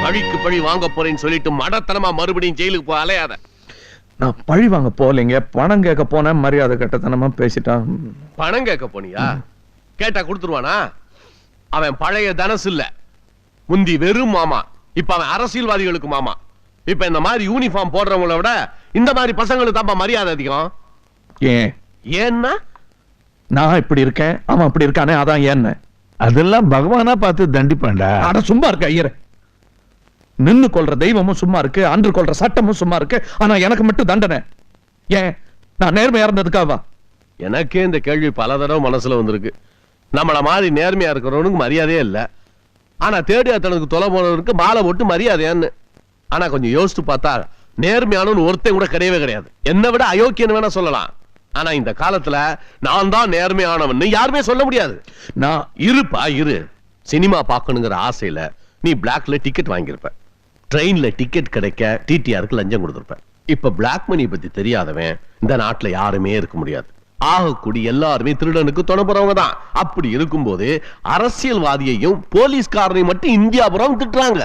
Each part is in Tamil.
பழிக்கு பழி வாங்க போறேன்னு சொல்லிட்டு மடத்தனமா மறுபடியும் ஜெயிலுக்கு போ அலையாத. நான் பழி வாங்க போலீங்க, பணம் கேட்க போனேன். மரியாதை கட்டத்தனமா பேசிட்டான். பணம் கேட்க போனியா? கேட்டா கொடுத்துருவானா? அவன் பழைய தனசு இல்ல, முந்தி வெறும் மாமா. இப்ப அவன் அரசியல்வாதிகளுக்கு மாமா. இப்ப இந்த மாதிரி யூனிஃபார்ம் போடுறவங்கள விட இந்த மாதிரி பசங்களுக்கு தான் மரியாதை அதிகம். ஏன்னா நான் இப்படி இருக்கேன், அவன் அப்படி இருக்கானே, அதான் ஏன்னு. அதெல்லாம் பகவானா பார்த்து தண்டிப்பான்டா. அட சும்மா இருக்க ஐயரே. நின்னு கொள்ற தெய்வமும் சும்மா இருக்கு, அன்று கொள்ற சட்டமும் சும்மா இருக்கு. ஆனா எனக்கு மட்டும் தண்டனை ஏன்? நான் நேர்மையா இருந்ததுக்காவா? எனக்கே இந்த கேள்வி பல தடவை மனசுல வந்திருக்கு. நம்மள மாதிரி நேர்மையா இருக்கிறவனுக்கு மரியாதையே இல்ல, ஆனா தேடியாத்தனுக்கு தொலை போனவனுக்கு மாலை போட்டு மரியாதையான்னு. ஆனா கொஞ்சம் யோசிச்சு பார்த்தா நேர்மையானவன் ஒருத்தன் கூட கிடையவே கிடையாது. என்னை விட அயோக்கியன்னு வேணா சொல்லலாம். ஆனா இந்த காலத்துல நான் தான் நேர்மையானவன் யாருமே சொல்ல முடியாது. நான் இருப்பா இரு. சினிமா பார்க்கணுங்கிற ஆசையில நீ பிளாக்ல டிக்கெட் வாங்கியிருப்ப, ட்ரெயின்ல டிக்கெட் கிடைக்க டிடிஆருக்கு லஞ்சம் கொடுத்திருப்ப. இப்ப பிளாக் மணி பத்தி தெரியாதவன் இந்த நாட்டுல யாருமே இருக்க முடியாது. ஆகக்கூடி எல்லாருமே திருடனுக்கு துணை போறவங்க தான். அப்படி இருக்கும்போது அரசியல்வாதியையும் போலீஸ்காரனையும் மட்டும் இந்தியாபுரம் திட்டுறாங்க.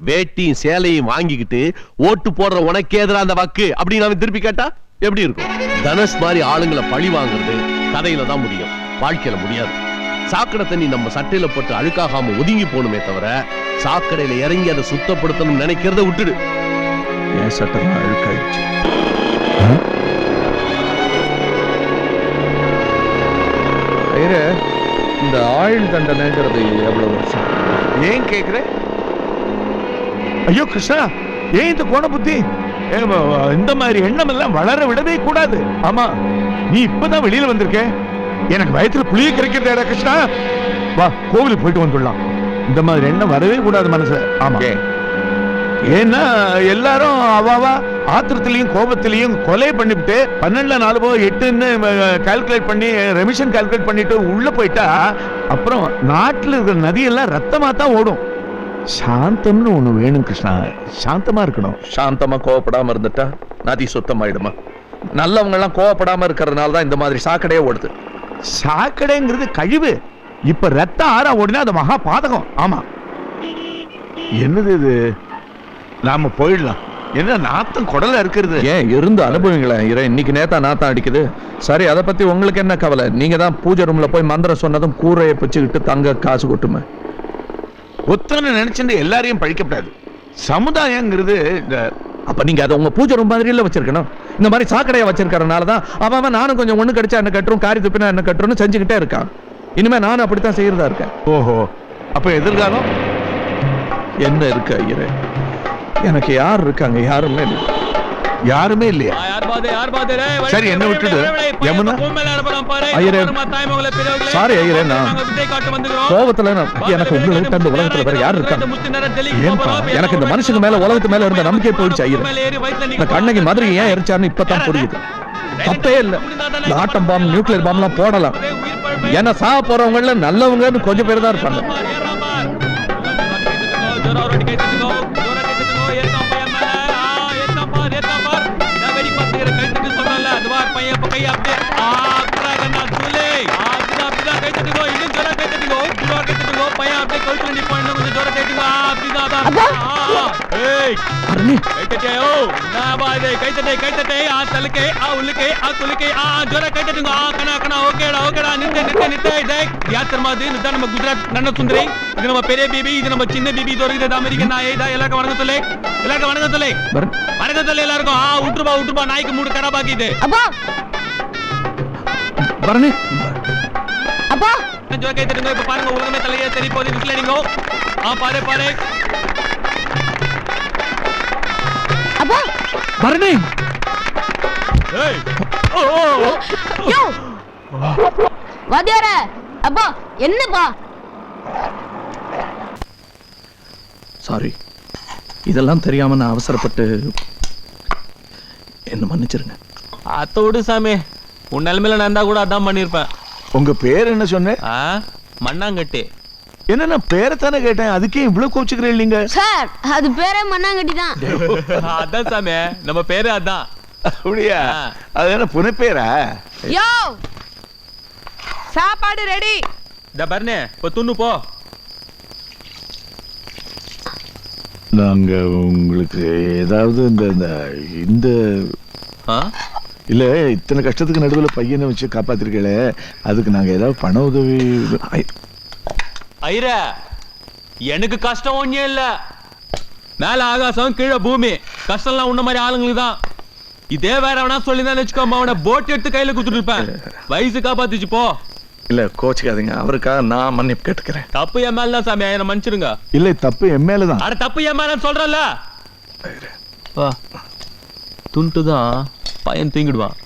வேட்டியும் சேலையும் வாங்கிக்கிட்டு ஓட்டு போடுற உனக்கு எதிராக அந்த வாக்கு அப்படின்னு அவன் திருப்பி கேட்டா எப்படி இருக்கும்? தனுஷ் மாதிரி ஆளுங்களை பழி வாங்குறது கதையில தான் முடியும், வாழ்க்கையில முடியாது. சாக்கடை தண்ணி நம்ம சட்டையில போட்டு அழுக்காகாம ஒதுங்கி போகணுமே தவிர சாக்கடையில இறங்கி அதை சுத்தப்படுத்தணும் நினைக்கிறத விட்டுடு. என் சட்டை அழுக்காயிடுச்சு. இந்த ஆயுள் தண்டனைங்கிறது எவ்வளவு வருஷம்? ஏன் கேக்குற? ஐயோ கிருஷ்ணா, ஏன் இந்த கோண புத்தி? இந்த மாதிரி எண்ணம் எல்லாம் வளர விடவே கூடாது. ஆமா, நீ இப்பதான் வெளியில வந்திருக்க, எனக்கு வயத்துல புளிய கிடைக்கிறதா கிருஷ்ணா? வா கோவிலுக்கு போயிட்டு வந்துடலாம். இந்த மாதிரி எண்ணம் வரவே கூடாது மனசுல. ஆமா, ஏன்னா எல்லாரும் அவாவா ஆத்திரத்திலையும் கோபத்திலையும் கொலை பண்ணிவிட்டு 12 4 8ன்னு கால்குலேட் பண்ணி ரெமிஷன் கால்குலேட் பண்ணிட்டு உள்ள போயிட்டா அப்புறம் நாட்டில் இருக்கிற நதியெல்லாம் ரத்தமா தான் ஓடும். சாந்தம்னு ஒண்ணு வேணும் கிருஷ்ணா, சாந்தமா இருக்கணும். சாந்தமா கோவப்படாம இருந்துட்டா நதி சுத்தமாயிடுமா? நல்லவங்க எல்லாம் கோவப்படாம இருக்கிறதுனால தான் இந்த மாதிரி சாக்கடையே ஓடுது. சாக்கடைங்கிறது கழிவு. இப்ப ரத்தம் ஆறா ஓடினா அது மகா பாதகம். ஆமா, என்னது இது? நாம போயிடலாம். என்ன நாத்தம் குடல இருக்கிறது? ஏன் இருந்து அனுபவங்களேன். இன்னைக்கு நேத்தா நாத்தம் அடிக்குது. சரி, அதை பத்தி உங்களுக்கு என்ன கவலை? நீங்க தான் பூஜை ரூம்ல போய் மந்திரம் சொன்னதும் கூரையை பிச்சுக்கிட்டு தங்க காசு கொட்டுமே. ஒத்தனை நினைச்சுட்டு எல்லாரையும் பழிக்கப்படாது. சமுதாயங்கிறது அப்ப நீங்க அதை உங்க பூஜை ரூம் மாதிரி இல்ல வச்சிருக்கணும். இந்த மாதிரி சாக்கடையா வச்சிருக்கிறதுனாலதான் அவன் நானும் கொஞ்சம் ஒண்ணு கடிச்சா என்ன கட்டுறோம், காரி துப்பினா என்ன கட்டுறோம்னு செஞ்சுக்கிட்டே இருக்கான். இனிமே நானும் அப்படித்தான் செய்யறதா இருக்கேன். ஓஹோ, அப்ப எதிர்காலம் என்ன இருக்கு ஐயரே? எனக்கு யார் இருக்காங்க? யாருமே இல்லை. யாருமே இல்லையா? சரி, என்ன விட்டுடு. யமுனா ஐயரே, சாரி ஐயரே, நான் கோபத்துல எனக்கு உங்களை விட்டு அந்த உலகத்துல வேற யார் இருக்காங்க? எனக்கு இந்த மனுஷங்க மேல உலகத்து மேல இருந்த நம்பிக்கை போயிடுச்சு ஐயரே. இந்த கண்ணகி மாதிரி ஏன் எரிச்சாருன்னு இப்பதான் புரியுது. தப்பே இல்லை, ஆட்டம் பாம்பு நியூக்ளியர் பாம்பு எல்லாம் போடலாம். ஏன்னா சாக போறவங்கள நல்லவங்கன்னு கொஞ்சம் பேர் தான் இருப்பாங்க. ಗುಜರಾತ್ ನನ್ನ ಸುಂದರಿ, ಇದು ನಮ್ಮ ಪೆರೆ ಬೇಬಿ, ಇದು ನಮ್ಮ ಚಿನ್ನ ಬೇಬಿ, ಇದು ಅಮೆರಿಕನ್ ನಾಯಿ. ಎಲ್ಲರಿಗೂ ವಣಗತ್ತಲೆ, ಎಲ್ಲರಿಗೂ ವಣಗತ್ತಲೆ, ವಣಗತ್ತಲೆ ಎಲ್ಲರಿಗೂ. ಉಟ್ರು ಬಾ, ನಾಯಿಗೆ ಮೂಡು ಖರಾಬ್ ಆಗಿದೆ. பரணி அப்பா ஜோர கை தட்டுங்க. இப்ப பாருங்க, உலகமே தலையே தெரி போகுது. விசிலடிங்கோ. பாரு அப்பா. பரணி, ஏய் யோ வாத்தியாரே. அப்பா என்னப்பா? சாரி, இதெல்லாம் தெரியாம நான் அவசரப்பட்டு என்ன மன்னிச்சிருங்க. அத்த விடு சாமி, உன் நிலைமையில நான் கூட அதான் பண்ணிருப்பேன். உங்க பேர் என்ன சொன்ன? மண்ணாங்கட்டி. என்ன, நான் பேரை தானே கேட்டேன், அதுக்கே இவ்வளவு கோச்சுக்கிறேன் நீங்க? சார், அது பேரே மண்ணாங்கட்டி தான். அதான் சாமி, நம்ம பேரு அதான். அப்படியா? அது என்ன புனை பேரா? யோ, சாப்பாடு ரெடி. இந்த பர்னே, இப்போ துண்ணு போ. நாங்க உங்களுக்கு ஏதாவது இந்த இல்ல இத்தனை கஷ்டத்துக்கு நடுவில் பையனை வச்சு காப்பாத்திருக்கீங்களே, அதுக்கு நாங்க ஏதாவது பண உதவி. ஐயர, எனக்கு கஷ்டம் ஒண்ணே இல்ல. மேல ஆகாசம் கீழே பூமி, கஷ்டம்லாம் உன்ன மாதிரி ஆளுங்களுக்கு தான். இதே வேற அவனா சொல்லிதான் வச்சுக்கோமா, அவனை போட் எடுத்து கையில குடுத்துட்டு இருப்பேன். வயசு காப்பாத்துச்சு போ. இல்ல கோச்சுக்காதீங்க, அவருக்காக நான் மன்னிப்பு கேட்டுக்கிறேன். தப்பு என் மேல தான் சாமி, என்ன மன்னிச்சிருங்க. இல்ல தப்பு என் மேலதான். அட தப்பு என் மேல சொல்றல. துண்டு தான் பையன் தூங்கிடுவான்.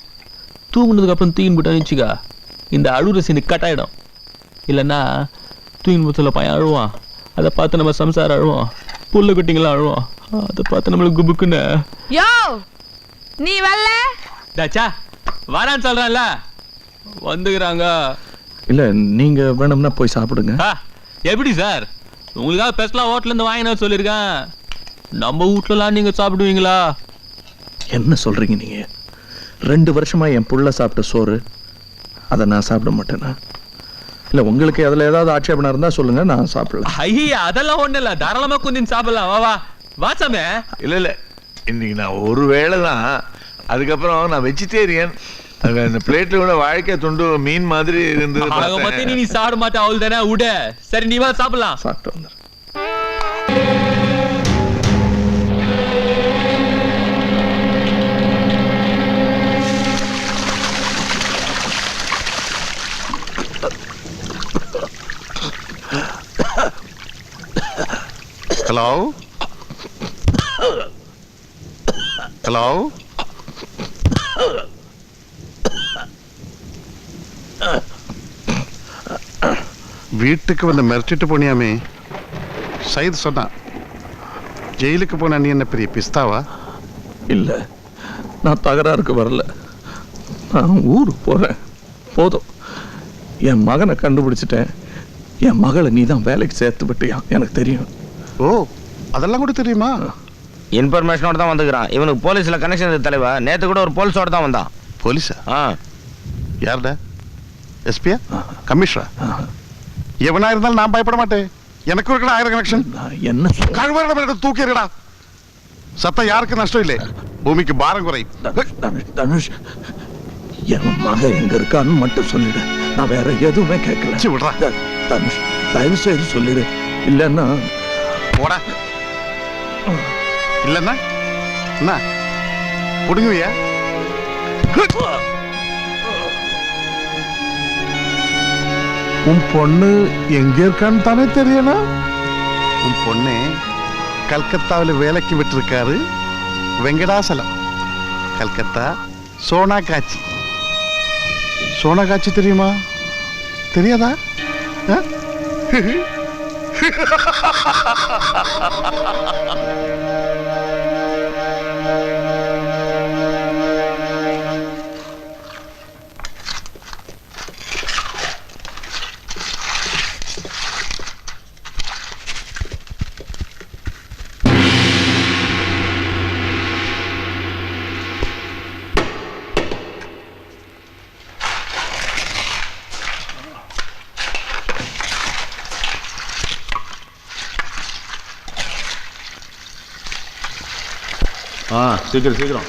தூங்குனதுக்கு அப்புறம் தூங்கி போட்டான்னு வச்சுக்கா, இந்த அழுற சீனு கட் ஆயிடும். இல்லைன்னா தூங்கி போத்துல பையன் அழுவான், அதை பார்த்து நம்ம சம்சாரம் அழுவோம், புல்ல குட்டிங்களாம் அழுவோம், அதை பார்த்து நம்மளுக்கு குபுக்குன்னு. யோ நீ வரல டாச்சா வரான்னு சொல்றேன்ல, வந்துக்கிறாங்க. இல்ல நீங்க வேணும்னா போய் சாப்பிடுங்க. எப்படி சார், உங்களுக்காக பெஸ்ட்லாம் ஹோட்டல்ல இருந்து வாங்கினா சொல்லியிருக்கேன். நம்ம வீட்டுலலாம் நீங்க சாப்பிடுவீங்களா? என்ன சொல்றீங்க நீங்க? 2 வருஷமா என் புள்ள சாப்பிட்ட சோறு அதை நான் சாப்பிட மாட்டேனா? இல்ல உங்களுக்கு அதுல ஏதாவது ஆட்சேபணம் இருந்தா சொல்லுங்க, நான் சாப்பிடலாம். ஐயா அதெல்லாம் ஒண்ணு இல்ல, தாராளமா குந்தின்னு சாப்பிடலாம். வா வா வாசாமே. இல்ல இன்னைக்கு நான் ஒரு வேளை தான், அதுக்கப்புறம் நான் வெஜிடேரியன். இந்த பிளேட்ல கூட வாழைக்காய் துண்டு மீன் மாதிரி இருந்தது. நீ சாப்பிட மாட்டே, அவள் தானே விட. சரி நீ வா சாப்பிடலாம். சாப்பிட்டு வந்துடுறேன். ஹலோ ஹலோ, வீட்டுக்கு வந்து மிரட்டிட்டு போனியாமே, சைது சொன்னான். ஜெயிலுக்கு போன நீ என்ன பெரிய பிஸ்தாவா? இல்ல நான் தகராறுக்கு வரல, நான் ஊருக்கு போறேன். போதும், என் மகனை கண்டுபிடிச்சிட்டேன். என் மகளை நீ தான் வேலைக்கு சேர்த்து விட்டியா? எனக்கு தெரியும். ஓ அதெல்லாம் கூட தெரியுமா? இன்ஃபர்மேஷனோட தான் வந்துக்கிறான். இவனுக்கு போலீஸ்ல கனெக்ஷன் இருக்கு தலைவா. நேத்து கூட ஒரு போலீஸோட தான் வந்தான். போலீஸா? யாருடா? எஸ்பியா? கமிஷனரா? எவனா இருந்தாலும் நான் பயப்பட மாட்டேன். எனக்கு இருக்கடா 1000 கனெக்ஷன். என்ன கழுவறட தூக்கி இருக்கடா. சத்தம் யாருக்கு நஷ்டம் இல்லை, பூமிக்கு பாரம் குறை. தனுஷ், என் மகன் எங்க இருக்கான்னு மட்டும் சொல்லிடு, நான் வேற எதுவுமே கேட்கல. விடுறா தனுஷ், தயவு செய்து சொல்லிடு, இல்லன்னா போடா. இல்லன்னா என்ன புடுங்குவியா? உன் பொண்ணு எங்க இருக்கான்னு தானே தெரியணும். உன் பொண்ணு கல்கத்தாவில் வேலைக்கு விட்டுருக்காரு. வெங்கடாசலம், கல்கத்தா. சோனா காட்சி. சோனா காட்சி தெரியுமா? தெரியாதா? சீக்கிரம் சீக்கிரம்.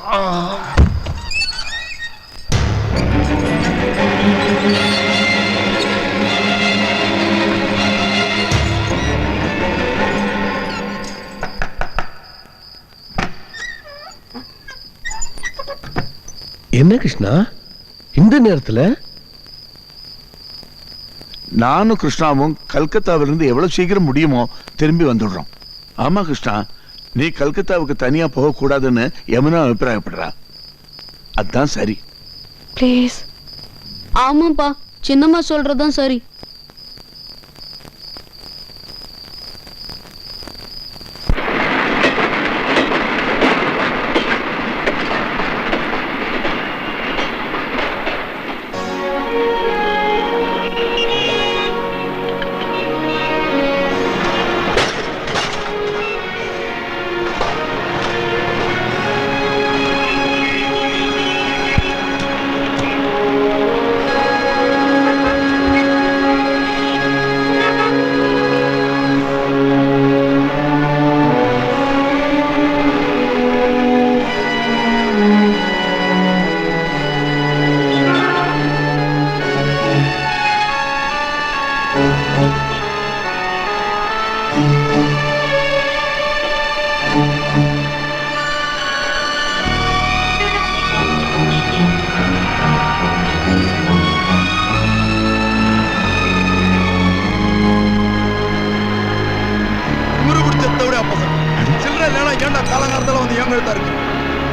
என்ன கிருஷ்ணா இந்த நேரத்துல? நானும் கிருஷ்ணாவும் கல்கத்தாவிலிருந்து எவ்வளவு சீக்கிரம் முடியுமோ திரும்பி வந்துடுறோம். ஆமா கிருஷ்ணா, நீ கல்கத்தாவுக்கு தனியா போக கூடாதுன்னு யமுனா அபிப்பிராயப்படுறா. அதான் சரி. ப்ளீஸ். ஆமாப்பா, சின்னம்மா சொல்றதுதான் சரி.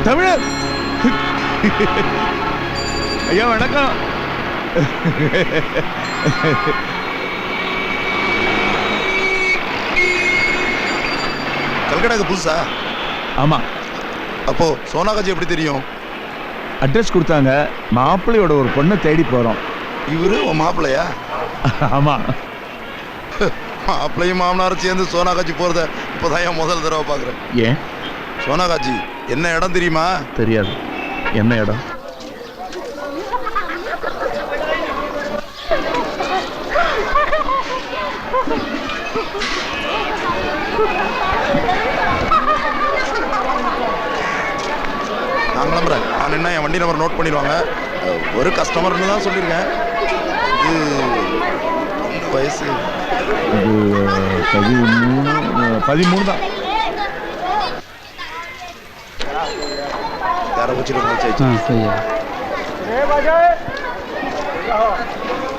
தமிழர் ஐயா வணக்கம். கல்கடாக்கு புதுசா? ஆமா. அப்போ சோனாகாஜி எப்படி தெரியும்? அட்ரஸ் கொடுத்தாங்க. மாப்பிள்ளையோட ஒரு பொண்ணை தேடி போறோம். இவரு உன் மாப்பிள்ளையா? ஆமா. மாப்பிள்ளையும் மாமனாரும் சேர்ந்து சோனாகாஜி போறத இப்போதான் என் முதல் தடவை பாக்குறேன். ஏன்? சோனாகாஜி என்ன இடம் தெரியுமா? தெரியாது. என்ன இடம்? நான் கிளம்புறேன். நான் என்ன என் வண்டி நம்பர் நோட் பண்ணிடுவாங்க. ஒரு கஸ்டமர்னு தான் சொல்லியிருக்கேன். இது இந்த வயசு இது 13 தான்.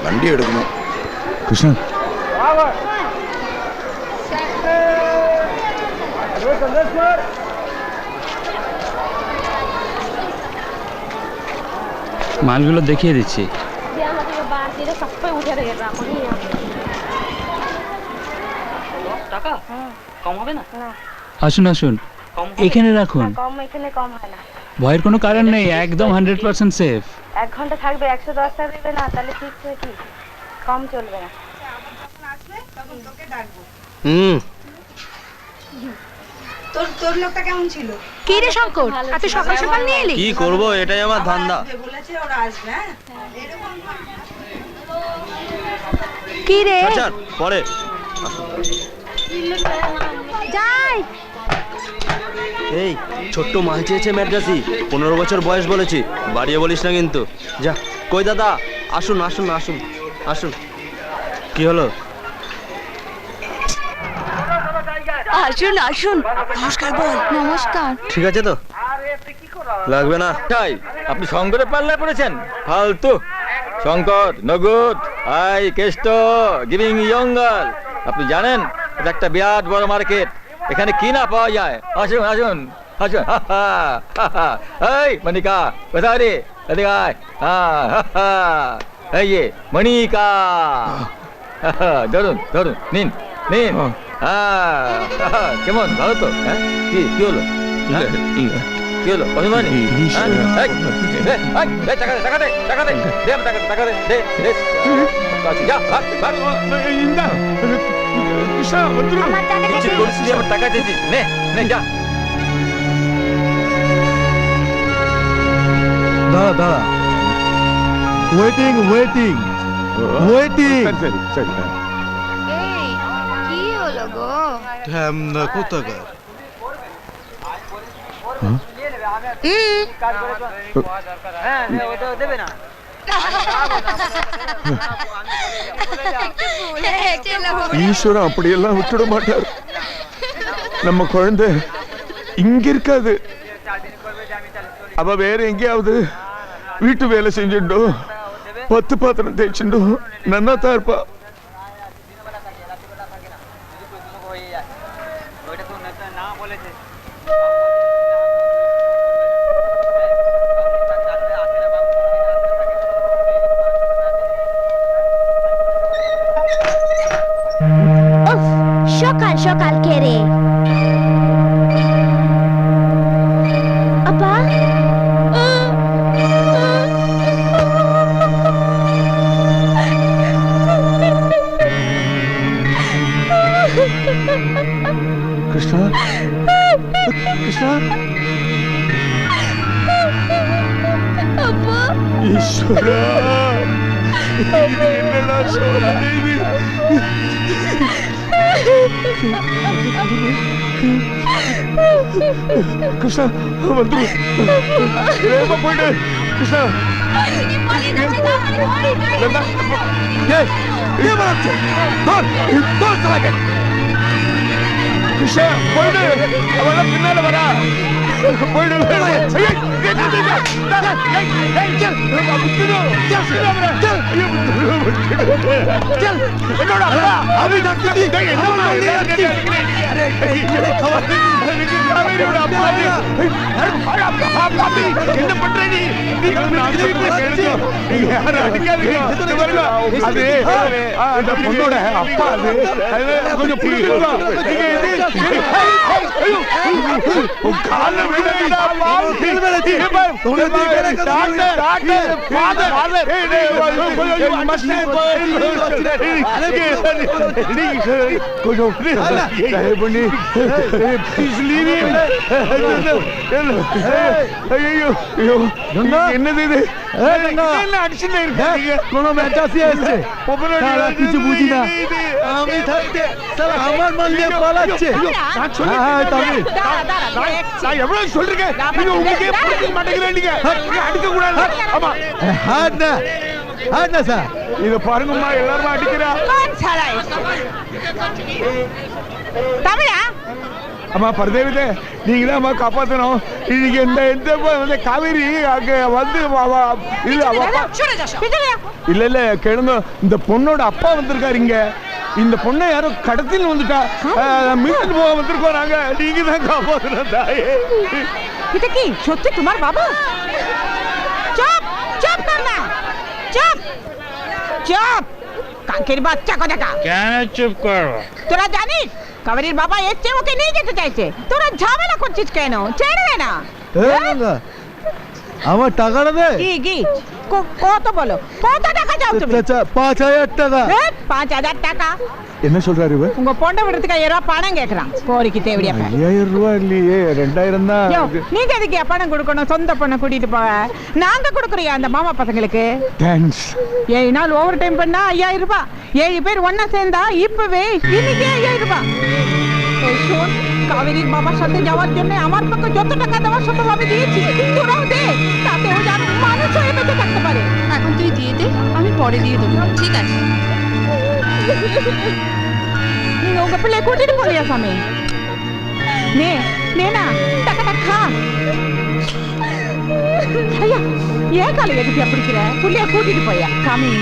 வண்டி எடுக்கணும். கிருஷ்ணன் মালগুলো দেখিয়ে দিচ্ছি। আসুন আসুন, এখানে রাখুন। ভয়ের কোনো কারণ নেই, একদম 100% সেফ। 1 ঘন্টা থাকবে, 110 টাকা দেবে না, তাহলে ঠিক কি কম চলবে না। তোর লোকটা কেমন ছিল? কি রে শঙ্কর, এত সকাল সকাল নিয়ে এলি? কি করব, এটাই আমার ধান্দা। বলেছে ওরা আসবে। হ্যাঁ কি রে? আচ্ছা পরে যাই। এই ছোট্ট মাল চেয়েছে ম্যাড্রাসি, 15 বছর বয়স বলেছি, বাড়িয়ে বলিস না কিন্তু। যা। কই দাদা, আসুন আসুন আসুন আসুন। কি হলো? আসুন আসুন। নমস্কার বল। নমস্কার। ঠিক আছে তো? লাগবে না। তাই আপনি শঙ্করের পাল্লায় পড়েছেন? ফালতু। শঙ্কর নগুদ আই কেষ্ট গিভিং ইয়ঙ্গাল। আপনি জানেন এটা একটা বিরাট বড় মার্কেট, এখানে কি না পাওয়া যায়। আসুন আসুন আসুন। এই মনিকা কোথায় রে? এদিকে আয়। এই যে মনিকা। ধরুন ধরুন, নিন নিন। কেমন, ভালো তো? হ্যাঁ, কি কি হলো? কি হলো অভিমানী? টাকা দে টাকা দে টাকা দে, দে টাকা টাকা দে দে দে। যা ভাগ ভাগ। கிருஷ்ணா வந்துரு. আমার টাকা কিছু করিস নি, আমার টাকা দিয়েছিস, নে নে যা। দাদা দাদা, ওয়েটিং ওয়েটিং ওয়েটিং। சரி சரி சரி। এই কি হলো গো? ঢ্যামনা কোথাকার। ஈஸ்வரன் அப்படியெல்லாம் விட்டுட மாட்டார். நம்ம குழந்தை இங்க இருக்காது, அவ வேற எங்கேயாவது வீட்டு வேலை செஞ்சுட்டோ 10 பாத்திரம் தேய்ச்சுட்டோ நன்னா தான் இருப்பா. সকাল সকাল কে রে আপা கிருஷ்ணா, கிருஷ்ணா, அப்பா ஈஸ்வரா, என்னடா சோதனை இது? கிருஷ்ணா வந்து வேகமா போயிடு. கிருஷ்ணா, கிருஷ்ணா போயிடு, அவெல்லாம் பின்னால வரா. போயிடு. என்ன பண்ற நீ? அந்த பொண்ணோட அப்பா அது கொஞ்சம் புரியுதா? என்னது இது? அடிச்சுட்டு இருக்காங்க. কিছু বুঝি না, আমি থাকতে আমার মান নিয়ে পালাচ্ছে। நான் எவ்வளவு சொல்றேன், நீங்க உங்களுக்கே புரிய மாட்டேங்கிறீங்க. அடிக்க கூடாது. ஆமா, ஹாட்னா ஹாட்னா சார், இத பாருங்கம்மா, எல்லாரும் அடிக்கிறா. தமிழா அம்மா பரதேவிதே, நீங்க தான் அம்மா காப்பாத்தணும். இன்னைக்கு இந்த காவேரி அங்க வந்து இல்ல இல்ல கேளுங்க, இந்த பொண்ணோட அப்பா வந்திருக்காரு இங்க. இந்த பொண்ணை யாரும் கடத்தின்னு வந்துட்டா, மீட்டு போக வந்திருக்கோம் நாங்க. நீங்க தான் காப்பாத்தணும் தாயே. এটা কি সত্যি তোমার বাবা? চুপ চুপ কর না, চুপ চুপ, কাকের বাচ্চা কোথাকা। কেন চুপ করো? তোরা জানিস কাবেরীর বাবা এসছে, ওকে নিয়ে যেতে চাইছে। তোরা ঝামেলা করছিস কেন? ছেড়ে দে না। আমার টাকাটা দে। কি কত বলো, কত টাকা চাও তুমি? 5000 টাকা। 5000 টাকা? என்ன சொல்றாரு இவ? உங்க பொண்ணை விடுறதுக்கு 5000 ரூபாய் பணம் கேக்குறான். கோரிக்கை தேவையா? 5000 ரூபாய் இல்லையே, 2000 தான். நீங்க எதுக்கு பணம் கொடுக்கணும்? சொந்த பொண்ணை கூட்டிட்டு போக நாங்க கொடுக்குறோம் அந்த மாமா பசங்களுக்கு. தேங்க்ஸ். 7 நாள் ஓவர் டைம் பண்ணா 5000 রুপা। 7 பேர் ஒண்ணா சேர்ந்தா இப்பவே இன்னைக்கு 5000 রুপা। এই শোন, কাবেরীর বাবার সাথে যাওয়ার জন্য আমার পক্ষে যত টাকা দেওয়া সম্ভব আমি দিয়েছি, তোরাও দে, তাতে ও যেন মানুষ হয়ে বেঁচে থাকতে পারে। এখন তুই দিয়ে দে, আমি পরে দিয়ে দেবো। ঠিক আছে, நீங்க உங்க பிள்ளைய கூட்டிட்டு போறியா சாமி? நேனா டக்கா கா. ஐயா, ஏன் காலை எதுக்கு பிடிக்கிற? புள்ளைய கூட்டிட்டு போயா சாமி.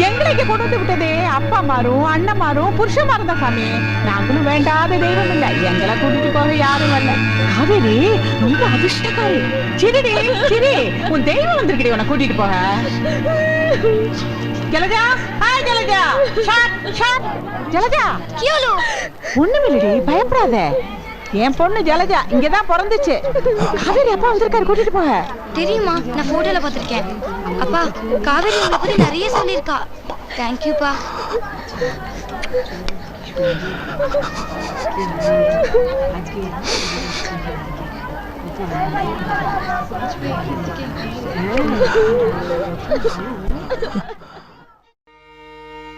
எங்களை இங்க கொண்டு வந்து விட்டதே அப்பா மாறும் அண்ணன் மாறும் புருஷன் மாறும் தான் சாமி. நாங்களும் வேண்டாத தெய்வம் இல்ல, எங்களை கூட்டிட்டு போக யாரும் வரல. காவேரி ரொம்ப அதிர்ஷ்டக்காரி. சிரிடி சிரி, உன் தெய்வம் வந்திருக்கடி உன்னை கூட்டிட்டு போக. Jalaja, hi Jalaja. Shot shot. Jalaja কি হলো? ஒண்ணுமில்லடி, பயப்படாத. என் பொண்ணு ஜலஜா இங்கதான் பிறந்துச்சு. காவேரி அப்பா வந்திருக்காரு, கூட்டிட்டு போக. தெரியுமா, நான் போட்டோல பார்த்திருக்கேன். அப்பா, காவேரி உங்களை பத்தி நிறைய சொல்லியிருக்கா. தேங்க்யூப்பா.